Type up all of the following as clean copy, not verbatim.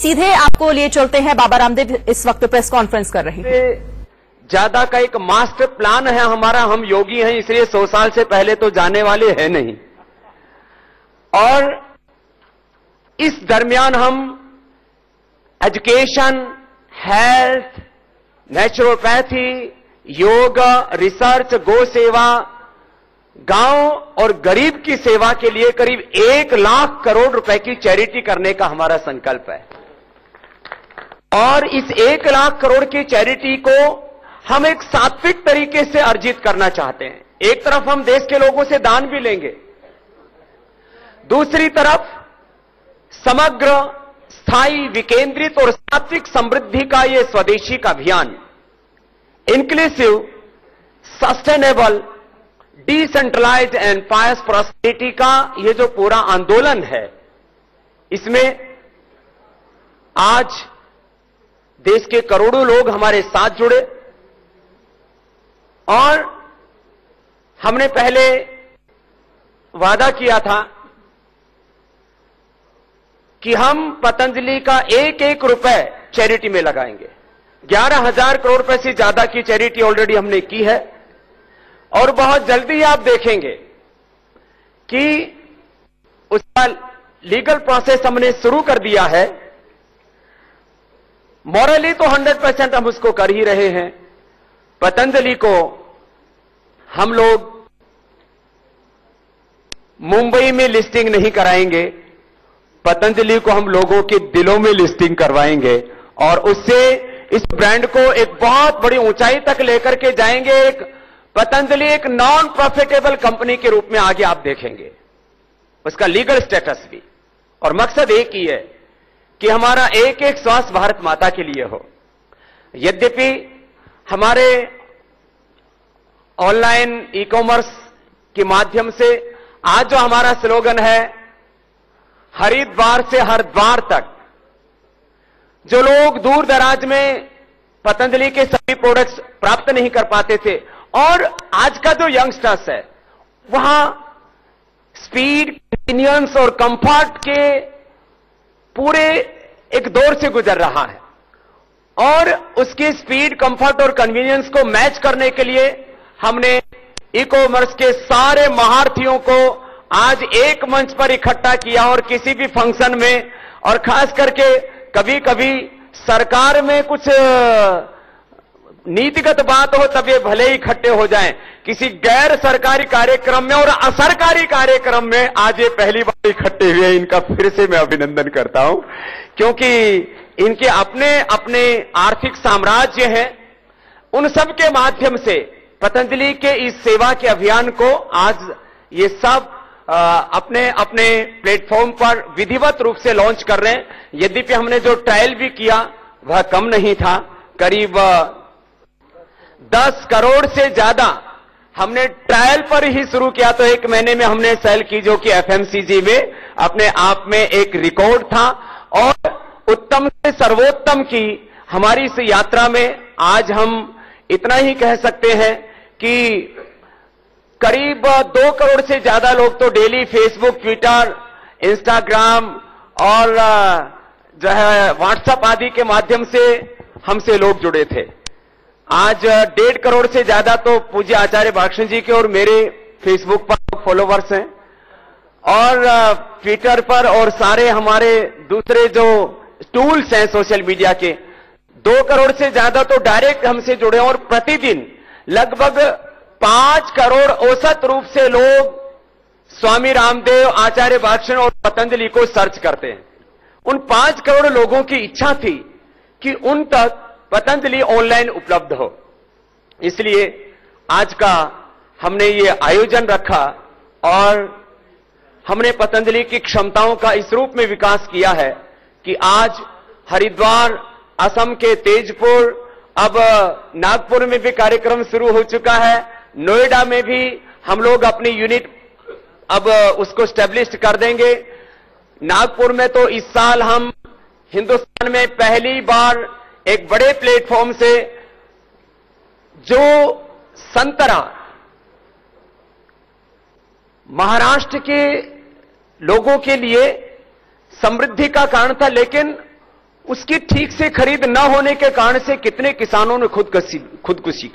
सीधे आपको लिए चलते हैं। बाबा रामदेव इस वक्त प्रेस कॉन्फ्रेंस कर रहे हैं। ज्यादा का एक मास्टर प्लान है हमारा, हम योगी हैं इसलिए 100 साल से पहले तो जाने वाले हैं नहीं। और इस दरमियान हम education, health, naturopathy, yoga, research, गो सेवा, गांव और गरीब की सेवा के लिए करीब 1 लाख करोड़ रुपए की चैरिटी करने का हमारा संकल्प है। और इस 1 लाख करोड़ की चैरिटी को हम एक सात्विक तरीके से अर्जित करना चाहते हैं। एक तरफ हम देश के लोगों से दान भी लेंगे, दूसरी तरफ समग्र, स्थायी, विकेंद्रित और सात्विक समृद्धि का यह स्वदेशी का अभियान, inclusive, sustainable, decentralised and pious prosperity का ये जो पूरा आंदोलन है, इसमें आज देश के करोड़ों लोग हमारे साथ जुड़े। और हमने पहले वादा किया था कि हम पतंजलि का 1-1 रुपए चैरिटी में लगाएंगे। 11,000 करोड़ रुपए से ज्यादा की चैरिटी ऑलरेडी हमने की है और बहुत जल्दी आप देखेंगे कि उसका लीगल प्रोसेस हमने शुरू कर दिया है। मॉरली तो 100% हम उसको कर ही रहे हैं। पतंजलि को हम लोग मुंबई में लिस्टिंग नहीं कराएंगे, पतंजलि को हम लोगों के दिलों में लिस्टिंग करवाएंगे और उससे इस ब्रांड को एक बहुत बड़ी ऊंचाई तक लेकर के जाएंगे। एक पतंजलि एक नॉन प्रॉफिटेबल कंपनी के रूप में आगे आप देखेंगे, उसका लीगल स्टेटस भी। और मकसद एक ही है कि हमारा एक एक श्वास भारत माता के लिए हो। यद्यपि हमारे ऑनलाइन ई कॉमर्स के माध्यम से आज जो हमारा स्लोगन है, हरिद्वार से हर द्वार तक, जो लोग दूर दराज में पतंजलि के सभी प्रोडक्ट्स प्राप्त नहीं कर पाते थे, और आज का जो यंगस्टर्स है वहां स्पीड, कन्वीनियंस और कंफर्ट के पूरे एक दौर से गुजर रहा है। और उसकी स्पीड, कंफर्ट और कन्वीनियंस को मैच करने के लिए हमने ई कॉमर्स के सारे महारथियों को आज एक मंच पर इकट्ठा किया और किसी भी फंक्शन में, और खास करके कभी कभी सरकार में कुछ नीतिगत बात हो तब ये भले ही इकट्ठे हो जाएं, किसी गैर सरकारी कार्यक्रम में और असरकारी कार्यक्रम में आज ये पहली बार इकट्ठे हुए। इनका फिर से मैं अभिनंदन करता हूं, क्योंकि इनके अपने अपने आर्थिक साम्राज्य हैं। उन सब के माध्यम से पतंजलि के इस सेवा के अभियान को आज ये सब अपने अपने प्लेटफॉर्म पर विधिवत रूप से लॉन्च कर रहे हैं। यद्यपि हमने जो ट्रायल भी किया वह कम नहीं था, करीब 10 करोड़ से ज्यादा हमने ट्रायल पर ही शुरू किया, तो 1 महीने में हमने सेल की, जो कि एफएमसीजी में अपने आप में एक रिकॉर्ड था। और उत्तम से सर्वोत्तम की हमारी इस यात्रा में आज हम इतना ही कह सकते हैं कि करीब 2 करोड़ से ज्यादा लोग तो डेली फेसबुक, ट्विटर, इंस्टाग्राम और जो है व्हाट्सएप आदि के माध्यम से हमसे लोग जुड़े थे। आज 1.5 करोड़ से ज्यादा तो पूज्य आचार्य भाषण जी के और मेरे फेसबुक पर फॉलोवर्स हैं, और ट्विटर पर और सारे हमारे दूसरे जो टूल्स हैं सोशल मीडिया के, 2 करोड़ से ज्यादा तो डायरेक्ट हमसे जुड़े। और प्रतिदिन लगभग 5 करोड़ औसत रूप से लोग स्वामी रामदेव, आचार्य भाषण और पतंजलि को सर्च करते हैं। उन 5 करोड़ लोगों की इच्छा थी कि उन तक पतंजलि ऑनलाइन उपलब्ध हो, इसलिए आज का हमने ये आयोजन रखा और हमने पतंजलि की क्षमताओं का इस रूप में विकास किया है कि आज हरिद्वार, असम के तेजपुर, अब नागपुर में भी कार्यक्रम शुरू हो चुका है, नोएडा में भी हम लोग अपनी यूनिट अब उसको स्टैब्लिश कर देंगे। नागपुर में तो इस साल हम हिंदुस्तान में पहली बार एक बड़े प्लेटफॉर्म से जो संतरा महाराष्ट्र के लोगों के लिए समृद्धि का कारण था, लेकिन उसकी ठीक से खरीद न होने के कारण से कितने किसानों ने खुदकुशी की।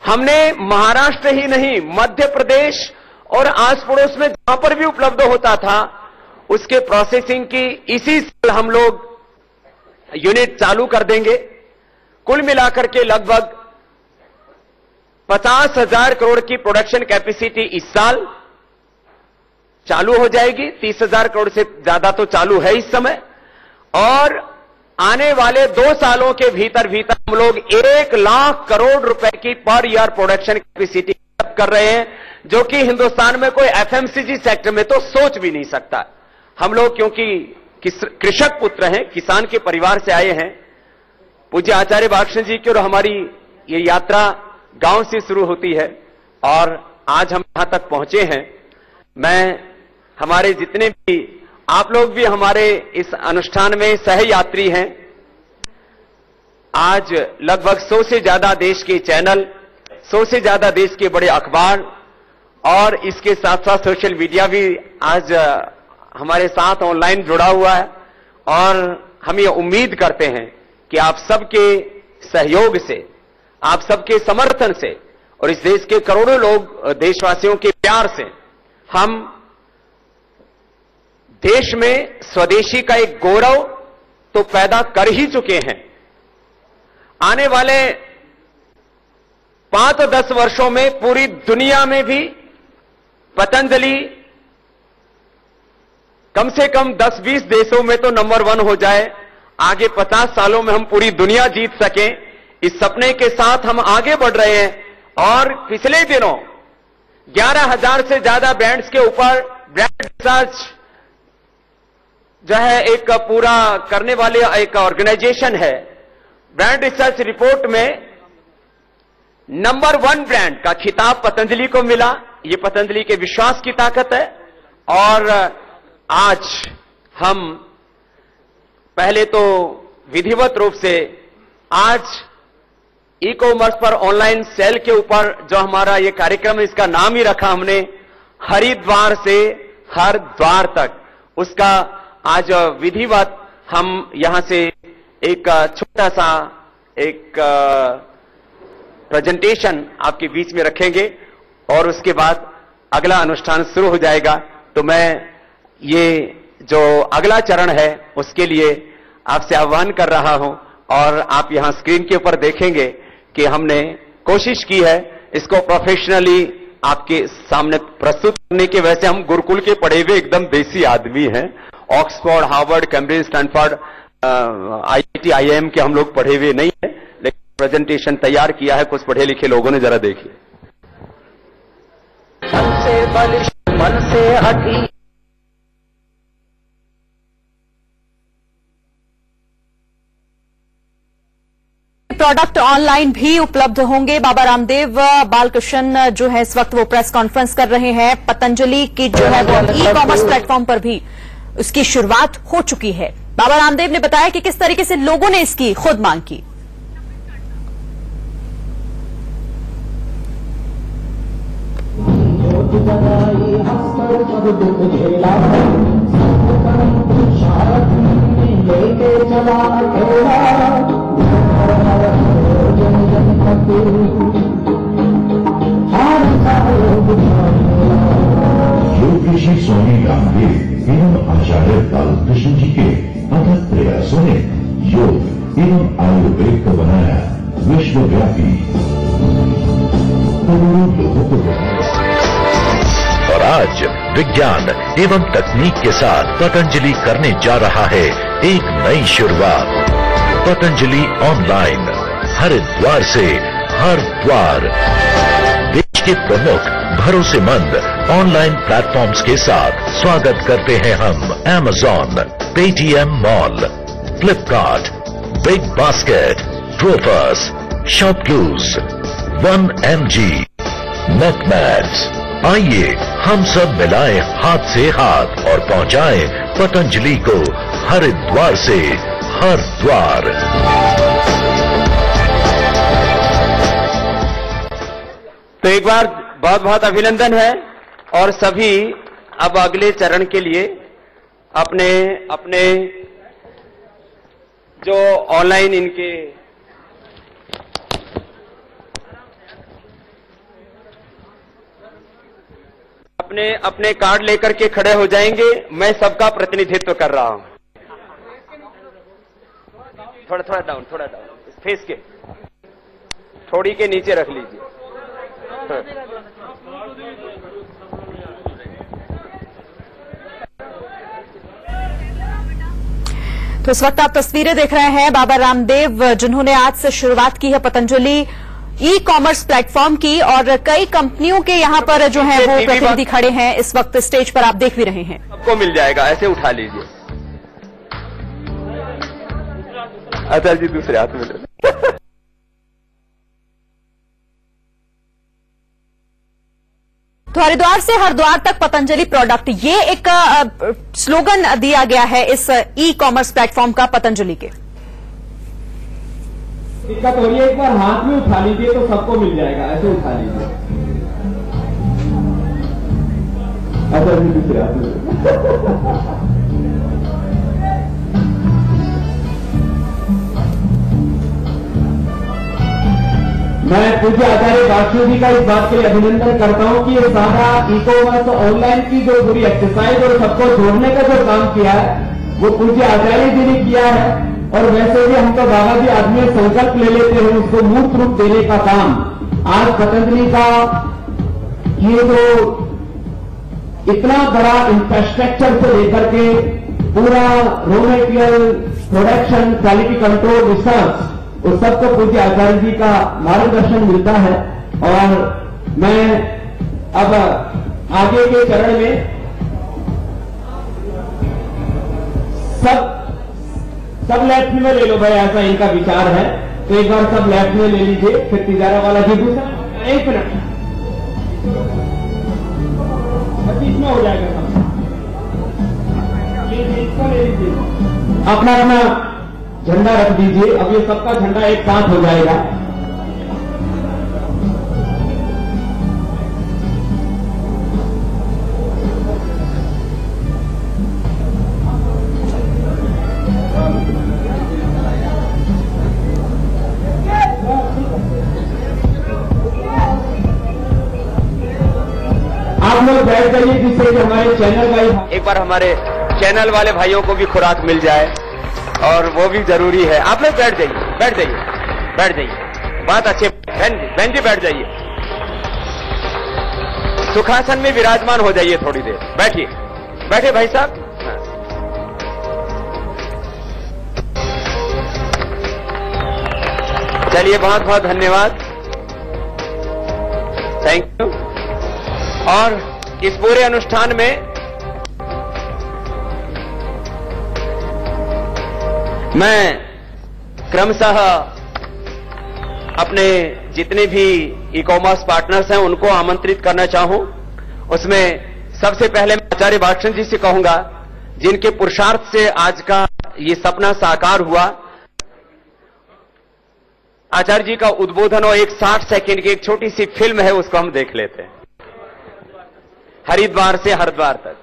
हमने महाराष्ट्र ही नहीं, मध्य प्रदेश और आस पड़ोस में जहां पर भी उपलब्ध होता था उसके प्रोसेसिंग की इसी साल हम लोग यूनिट चालू कर देंगे। कुल मिलाकर के लगभग 50,000 करोड़ की प्रोडक्शन कैपेसिटी इस साल चालू हो जाएगी। 30,000 करोड़ से ज्यादा तो चालू है इस समय, और आने वाले 2 सालों के भीतर भीतर हम लोग 1 लाख करोड़ रुपए की पर ईयर प्रोडक्शन कैपेसिटी कर रहे हैं, जो कि हिंदुस्तान में कोई एफएमसीजी सेक्टर में तो सोच भी नहीं सकता। हम लोग क्योंकि कृषक पुत्र हैं, किसान के परिवार से आए हैं, पूज्य आचार्य बालकृष्ण जी की और हमारी ये यात्रा गांव से शुरू होती है और आज हम यहां तक पहुंचे हैं। मैं, हमारे जितने भी आप लोग भी हमारे इस अनुष्ठान में सहयात्री हैं। आज लगभग 100 से ज्यादा देश के चैनल, 100 से ज्यादा देश के बड़े अखबार और इसके साथ साथ सोशल मीडिया भी आज हमारे साथ ऑनलाइन जुड़ा हुआ है, और हम ये उम्मीद करते हैं कि आप सबके सहयोग से, आप सबके समर्थन से और इस देश के करोड़ों लोग, देशवासियों के प्यार से हम देश में स्वदेशी का एक गौरव तो पैदा कर ही चुके हैं। आने वाले 5-10 वर्षों में पूरी दुनिया में भी पतंजलि कम से कम 10-20 देशों में तो नंबर 1 हो जाए। आगे 50 सालों में हम पूरी दुनिया जीत सकें, इस सपने के साथ हम आगे बढ़ रहे हैं। और पिछले दिनों 11,000 से ज्यादा ब्रांड्स के ऊपर ब्रांड रिसर्च जो है एक पूरा करने वाले एक ऑर्गेनाइजेशन है, ब्रांड रिसर्च रिपोर्ट में नंबर 1 ब्रांड का खिताब पतंजलि को मिला। ये पतंजलि के विश्वास की ताकत है। और आज हम पहले तो विधिवत रूप से आज ई कॉमर्स पर ऑनलाइन सेल के ऊपर जो हमारा ये कार्यक्रम है, इसका नाम ही रखा हमने हरिद्वार से हर द्वार तक। उसका आज विधिवत हम यहां से एक छोटा सा एक प्रेजेंटेशन आपके बीच में रखेंगे और उसके बाद अगला अनुष्ठान शुरू हो जाएगा। तो मैं ये जो अगला चरण है उसके लिए आपसे आह्वान कर रहा हूं, और आप यहां स्क्रीन के ऊपर देखेंगे कि हमने कोशिश की है इसको प्रोफेशनली आपके सामने प्रस्तुत करने के। वैसे हम गुरुकुल के पढ़े हुए एकदम देसी आदमी हैं, Oxford, Harvard, Cambridge, Stanford, IIT, IIM के हम लोग पढ़े हुए नहीं है, लेकिन प्रेजेंटेशन तैयार किया है कुछ पढ़े लिखे लोगों ने। जरा देखिए। मन से बलिष्ठ, मन से हठी, प्रोडक्ट ऑनलाइन भी उपलब्ध होंगे। बाबा रामदेव बालकृष्ण जो है इस वक्त वो प्रेस कॉन्फ्रेंस कर रहे हैं। पतंजलि की जो है वो ई कॉमर्स प्लेटफॉर्म पर भी उसकी शुरुआत हो चुकी है। बाबा रामदेव ने बताया कि किस तरीके से लोगों ने इसकी खुद मांग की। योग ऋषि स्वामी रामदेव एवं आचार्य बालकृष्ण जी के अथक प्रयासों ने योग एवं आयुर्वेद को बनाया विश्वव्यापी, करोड़ों लोगों को। और आज विज्ञान एवं तकनीक के साथ पतंजलि करने जा रहा है एक नई शुरुआत। पतंजलि ऑनलाइन, हरिद्वार से हर द्वार। देश के प्रमुख भरोसेमंद ऑनलाइन प्लेटफॉर्म्स के साथ स्वागत करते हैं हम Amazon, Paytm mall, Flipkart, big basket, Grofers, ShopClues, 1mg, नेटमैक्स। आइए हम सब मिलाएं हाथ से हाथ और पहुंचाएं पतंजलि को हरिद्वार से हर द्वार। तो एक बार बहुत बहुत अभिनंदन है। और सभी अब अगले चरण के लिए अपने अपने जो ऑनलाइन इनके अपने अपने कार्ड लेकर के खड़े हो जाएंगे। मैं सबका प्रतिनिधित्व कर रहा हूं। थोड़ा डाउन, फेस के थोड़ी के नीचे रख लीजिए। तो इस वक्त आप तस्वीरें देख रहे हैं बाबा रामदेव, जिन्होंने आज से शुरुआत की है पतंजलि ई कॉमर्स प्लेटफॉर्म की, और कई कंपनियों के यहां पर जो है वो प्रतिनिधि खड़े हैं इस वक्त स्टेज पर, आप देख भी रहे हैं। सबको मिल जाएगा, ऐसे उठा लीजिए। अतल जी दूसरे हाथ में ले। तो हरिद्वार से हरिद्वार तक पतंजलि प्रोडक्ट, ये एक स्लोगन दिया गया है इस ई कॉमर्स प्लेटफॉर्म का पतंजलि के। दिक्कत हो रही है, एक बार हाथ में उठा लीजिए तो सबको मिल जाएगा, ऐसे उठा लीजिए। अच्छा जी दूसरे हाथ में। मैं पूज्य आचार्य बादशाह जी का इस बात के लिए अभिनंदन करता हूं कि ये सारा ई कॉमर्स ऑनलाइन की जो पूरी एक्सरसाइज और सबको जोड़ने का जो काम किया है वो पूज्य आचार्य जी ने किया है। और वैसे भी हम तो बाबा जी आदमी संकल्प ले लेते हैं, उसको मूर्त रूप देने का काम आज पतंजलि का ये जो इतना बड़ा इंफ्रास्ट्रक्चर से लेकर के पूरा raw material production, quality control, research, उस सबको पूज्य आचार्य जी का मार्गदर्शन मिलता है। और मैं अब आगे के चरण में सब लेफ्ट में ले लो भाई, ऐसा इनका विचार है। तो एक बार सब लेफ्ट में ले लीजिए, फिर तिजारा वाला जी दूसरा, एक मिनट 25 में हो जाएगा सब। ये इसको ले लीजिए, अपना अपना झंडा रख दीजिए। अब ये सबका झंडा एक साथ हो जाएगा। आप लोग बैठ जाइए जिससे कि हमारे चैनल भाई, एक बार हमारे चैनल वाले भाइयों को भी खुराक मिल जाए, और वो भी जरूरी है। आप लोग बैठ जाइए। बात अच्छे बहन जी बैठ जाइए, सुखासन में विराजमान हो जाइए, थोड़ी देर बैठे भाई साहब। चलिए, बहुत बहुत धन्यवाद, थैंक यू। और इस पूरे अनुष्ठान में मैं क्रमशः अपने जितने भी ई कॉमर्स पार्टनर्स हैं उनको आमंत्रित करना चाहूं। उसमें सबसे पहले मैं आचार्य बादशाह जी से कहूंगा, जिनके पुरुषार्थ से आज का ये सपना साकार हुआ। आचार्य जी का उद्बोधन और एक 60 सेकंड की एक छोटी सी फिल्म है, उसको हम देख लेते हैं। हरिद्वार से हरिद्वार तक।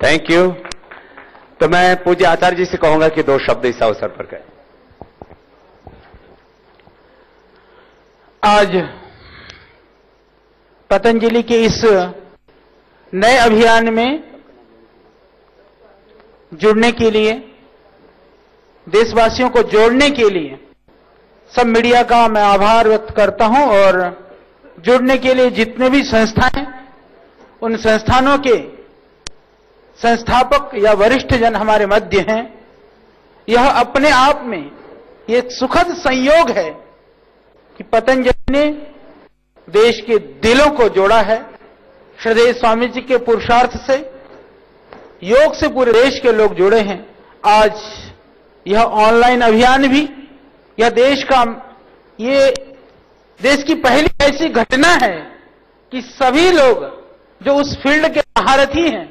Thank you. तो मैं पूज्य आचार्य जी से कहूंगा कि 2 शब्द इस अवसर पर कहें। आज पतंजलि के इस नए अभियान में जुड़ने के लिए, देशवासियों को जोड़ने के लिए सब मीडिया का मैं आभार व्यक्त करता हूं। और जुड़ने के लिए जितने भी संस्थाएं, उन संस्थानों के संस्थापक या वरिष्ठ जन हमारे मध्य हैं। यह अपने आप में ये एक सुखद संयोग है कि पतंजलि ने देश के दिलों को जोड़ा है। श्रद्धेय स्वामी जी के पुरुषार्थ से योग से पूरे देश के लोग जुड़े हैं। आज यह ऑनलाइन अभियान भी यह देश की पहली ऐसी घटना है कि सभी लोग जो उस फील्ड के महारथी हैं,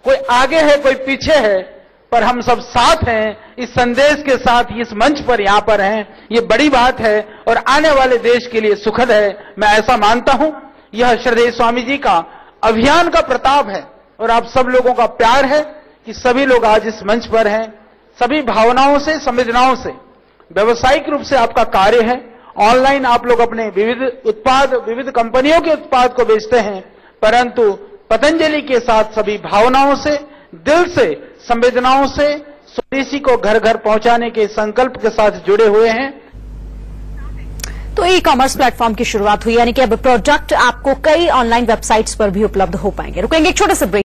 कोई आगे है कोई पीछे है, पर हम सब साथ हैं, इस संदेश के साथ इस मंच पर यहां पर हैं। ये बड़ी बात है और आने वाले देश के लिए सुखद है, मैं ऐसा मानता हूं। यह श्रद्धेय स्वामी जी का अभियान का प्रताप है और आप सब लोगों का प्यार है कि सभी लोग आज इस मंच पर हैं। सभी भावनाओं से, संवेदनाओं से, व्यवसायिक रूप से आपका कार्य है। ऑनलाइन आप लोग अपने विविध कंपनियों के उत्पाद को बेचते हैं, परंतु पतंजलि के साथ सभी भावनाओं से, दिल से, संवेदनाओं से स्वदेशी को घर घर पहुंचाने के संकल्प के साथ जुड़े हुए हैं। तो ई कॉमर्स प्लेटफॉर्म की शुरुआत हुई, यानी कि अब प्रोडक्ट आपको कई ऑनलाइन वेबसाइट्स पर भी उपलब्ध हो पाएंगे। रुकेंगे एक छोटे से ब्रेक।